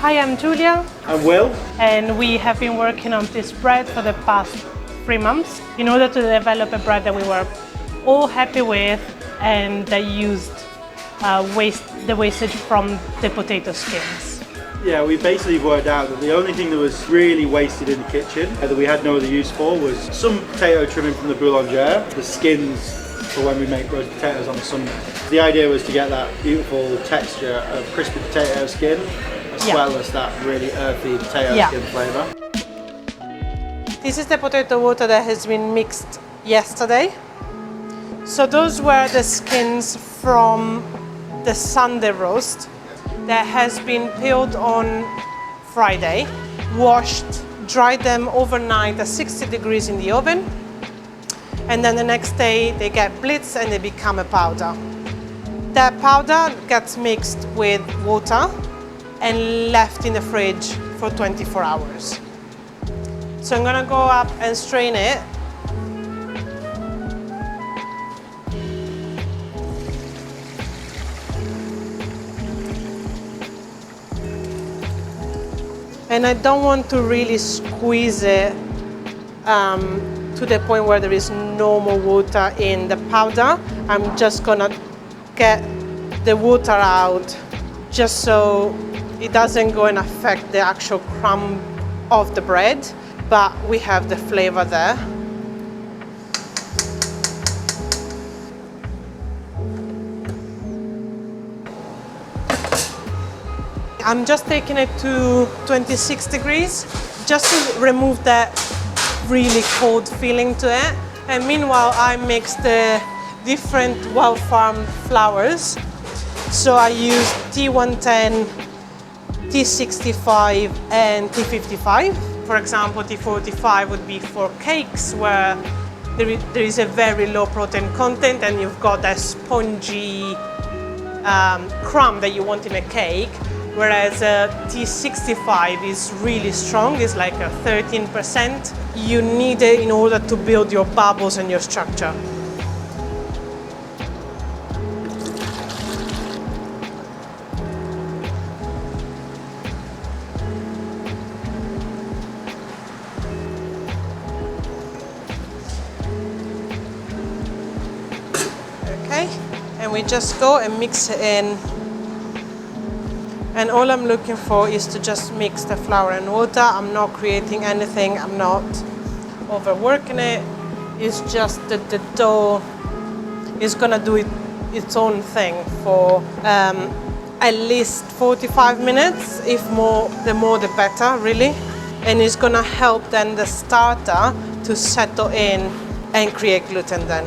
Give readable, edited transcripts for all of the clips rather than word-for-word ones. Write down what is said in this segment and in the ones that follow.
Hi, I'm Giulia. I'm Will. And we have been working on this bread for the past 3 months in order to develop a bread that we were all happy with and that used the wastage from the potato skins. Yeah, we basically worked out that the only thing that was really wasted in the kitchen that we had no other use for was some potato trimming from the boulangère, the skins for when we make roast potatoes on Sunday. The idea was to get that beautiful texture of crispy potato skin as well as that really earthy potato skin flavour. This is the potato water that has been mixed yesterday. So those were the skins from the Sunday roast that has been peeled on Friday, washed, dried them overnight at 60 degrees in the oven, and then the next day they get blitzed and they become a powder. That powder gets mixed with water and left in the fridge for 24 hours. So I'm gonna go up and strain it. And I don't want to really squeeze it to the point where there is no more water in the powder. I'm just gonna get the water out just so it doesn't go and affect the actual crumb of the bread, but we have the flavor there. I'm just taking it to 26 degrees just to remove that really cold feeling to it. And meanwhile, I mix the different wild-farmed flours. So I use T110, T65 and T55. For example, T45 would be for cakes where there is a very low protein content and you've got that spongy crumb that you want in a cake. Whereas T65 is really strong, it's like a 13%. You need it in order to build your bubbles and your structure. Okay, and we just go and mix it in. And all I'm looking for is to just mix the flour and water. I'm not creating anything, I'm not overworking it. It's just that the dough is gonna do its own thing for at least 45 minutes, if more, the more the better, really. And it's gonna help then the starter to settle in and create gluten then.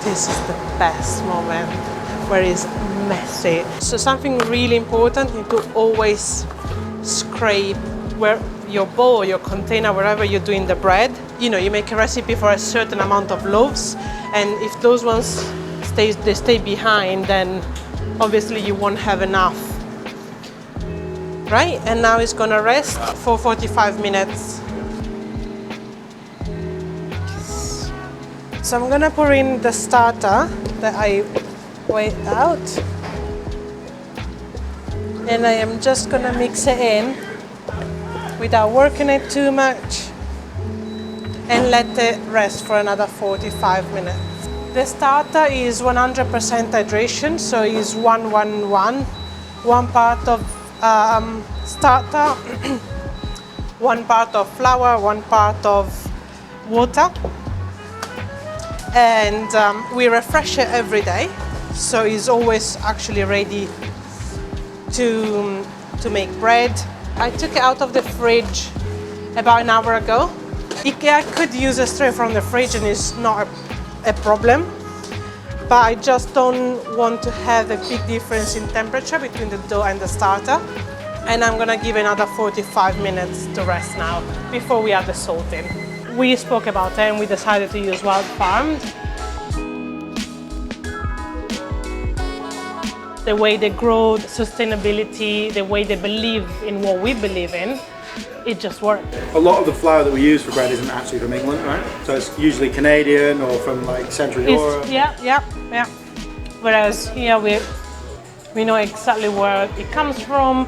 This is the best moment, where it's messy. So something really important, you to always scrape where your bowl, your container, wherever you're doing the bread. You know, you make a recipe for a certain amount of loaves, and if those ones stay behind, then obviously you won't have enough. Right? And now it's gonna rest for 45 minutes. So I'm gonna pour in the starter that I weighed out. And I am just gonna mix it in without working it too much and let it rest for another 45 minutes. The starter is 100% hydration, so it's 1-1-1. 1 part of starter, 1 part of flour, 1 part of water. And we refresh it every day, so it's always actually ready to make bread. I took it out of the fridge about an hour ago. I could use it straight from the fridge and it's not a problem, but I just don't want to have a big difference in temperature between the dough and the starter. And I'm gonna give another 45 minutes to rest now before we add the salt in. We spoke about it and we decided to use Wildfarmed. The way they grow, the sustainability, the way they believe in what we believe in, it just worked. A lot of the flour that we use for bread isn't actually from England, right? So it's usually Canadian or from like Central Europe. Yeah. Whereas here we know exactly where it comes from.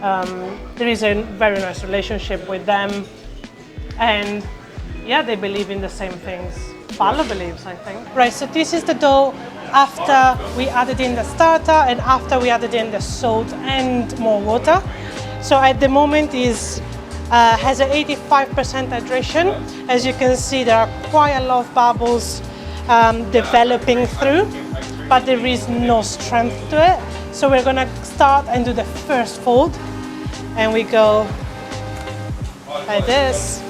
There is a very nice relationship with them, and yeah, they believe in the same things Fallow believes, I think. Right, so this is the dough after we added in the starter and after we added in the salt and more water. So at the moment is has an 85% hydration. As you can see, there are quite a lot of bubbles developing through, but there is no strength to it. So we're gonna start and do the first fold, and we go like this.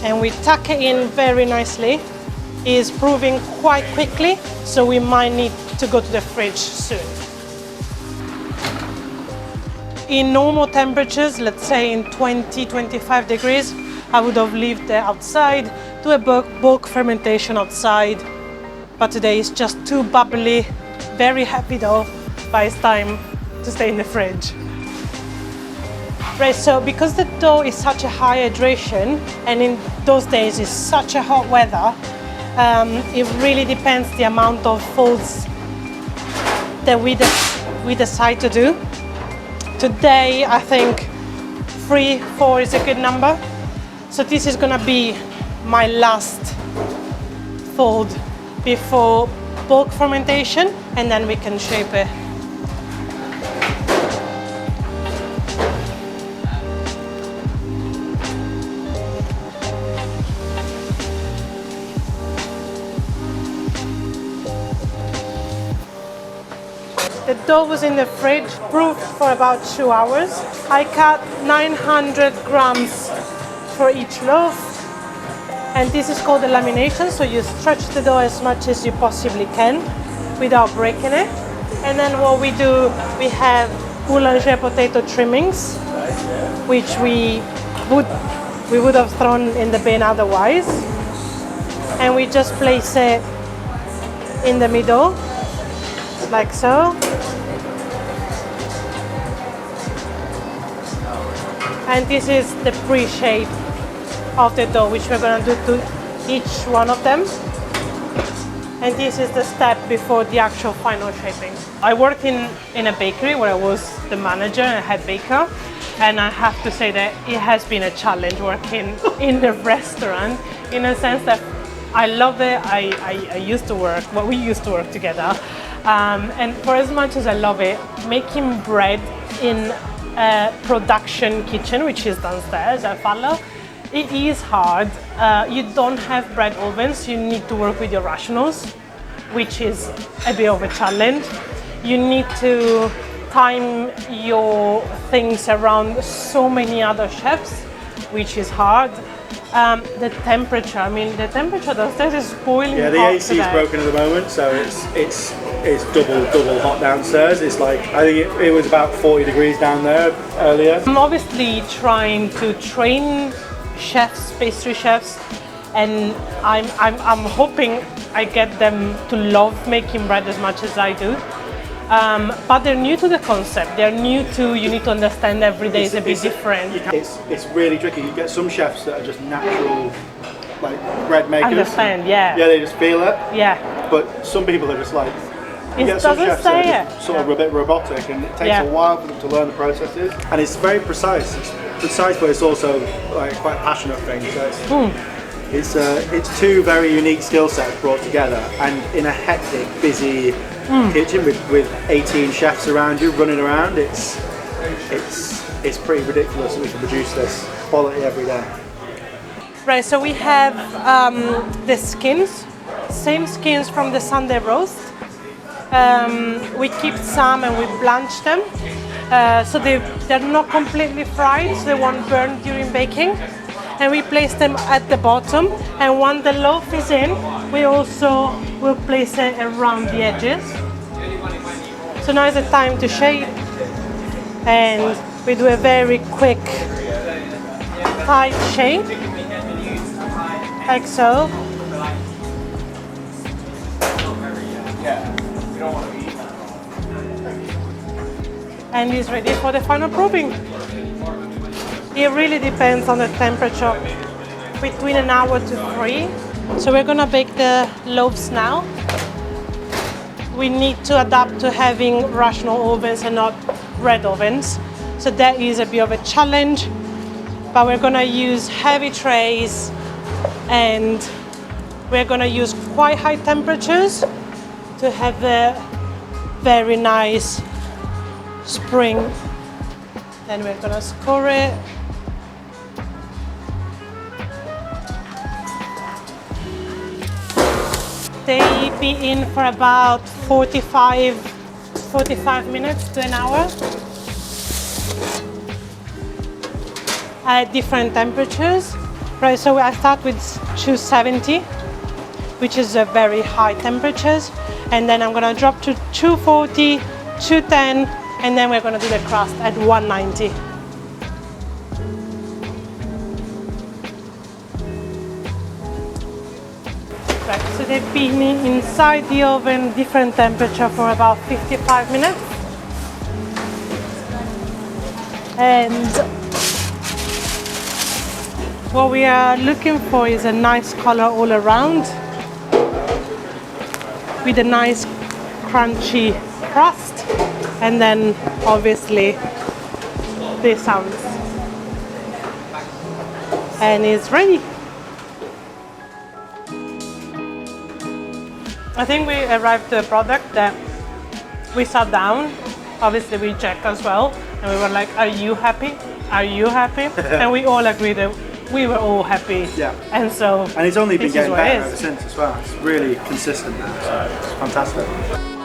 And we tuck it in very nicely. It is proving quite quickly, so we might need to go to the fridge soon. In normal temperatures, let's say in 20-25 degrees, I would have left it outside, do a bulk fermentation outside, but today it's just too bubbly, very happy dough, but it's time to stay in the fridge. Right, so because the dough is such a high hydration, and in those days it's such a hot weather, it really depends the amount of folds that we decide to do. Today, I think 3-4 is a good number. So this is gonna be my last fold before bulk fermentation, and then we can shape it. The dough was in the fridge, proofed for about 2 hours. I cut 900 grams for each loaf, and this is called the lamination, so you stretch the dough as much as you possibly can without breaking it. And then what we do, we have boulangère potato trimmings, which we would have thrown in the bin otherwise. And we just place it in the middle, like so. And this is the pre-shape of the dough, which we're going to do to each one of them. And this is the step before the actual final shaping. I worked in a bakery where I was the manager and head baker, and I have to say that it has been a challenge working in the restaurant, in a sense that I love it. I used to work, well, we used to work together. And for as much as I love it, making bread in a production kitchen, which is downstairs at Fallow, it is hard. You don't have bread ovens, you need to work with your rationals, which is a bit of a challenge. You need to time your things around so many other chefs, which is hard. The temperature, I mean, the temperature downstairs is boiling. Yeah, the hot AC is today. broken at the moment, so it's double hot downstairs. It's like, I think it was about 40 degrees down there earlier. I'm obviously trying to train chefs, pastry chefs, and I'm hoping I get them to love making bread as much as I do. But they're new to the concept. They're new to, you need to understand every day is a bit different. It's really tricky. You get some chefs that are just natural, like, bread makers. Understand, yeah. Yeah, they just feel it. Yeah. But some people are just like, you It get some doesn't chefs that say are just sort of a bit robotic, and it takes a while for them to learn the processes. And it's very precise. It's precise, but it's also like quite a passionate thing. So it's two very unique skill sets brought together, and in a hectic, busy kitchen with 18 chefs around you running around. It's pretty ridiculous that we can produce this quality every day. Right, so we have the skins, same skins from the Sunday roast. We keep some and we blanch them, so they're not completely fried, so they won't burn during baking. And we place them at the bottom, and when the loaf is in, we also will place it around the edges. So now is the time to shape, and we do a very quick, tight shape, like so. And it's ready for the final proving. It really depends on the temperature between an hour to 3. So we're gonna bake the loaves now. We need to adapt to having rational ovens and not red ovens. So that is a bit of a challenge, but we're gonna use heavy trays and we're gonna use quite high temperatures to have a very nice spring. Then we're gonna score it. They be in for about 45 minutes to an hour at different temperatures. Right, so I start with 270, which is a very high temperatures, and then I'm gonna drop to 240, 210, and then we're gonna do the crust at 190. Right, so they've been inside the oven, different temperature for about 55 minutes. And what we are looking for is a nice color all around with a nice crunchy crust, and then obviously this sounds, and it's ready. I think we arrived to a product that we sat down, obviously we checked as well, and we were like, are you happy? Are you happy? And we all agreed that we were all happy. Yeah. And so And it's only been getting better it ever since as well. It's really consistent now, so it's fantastic.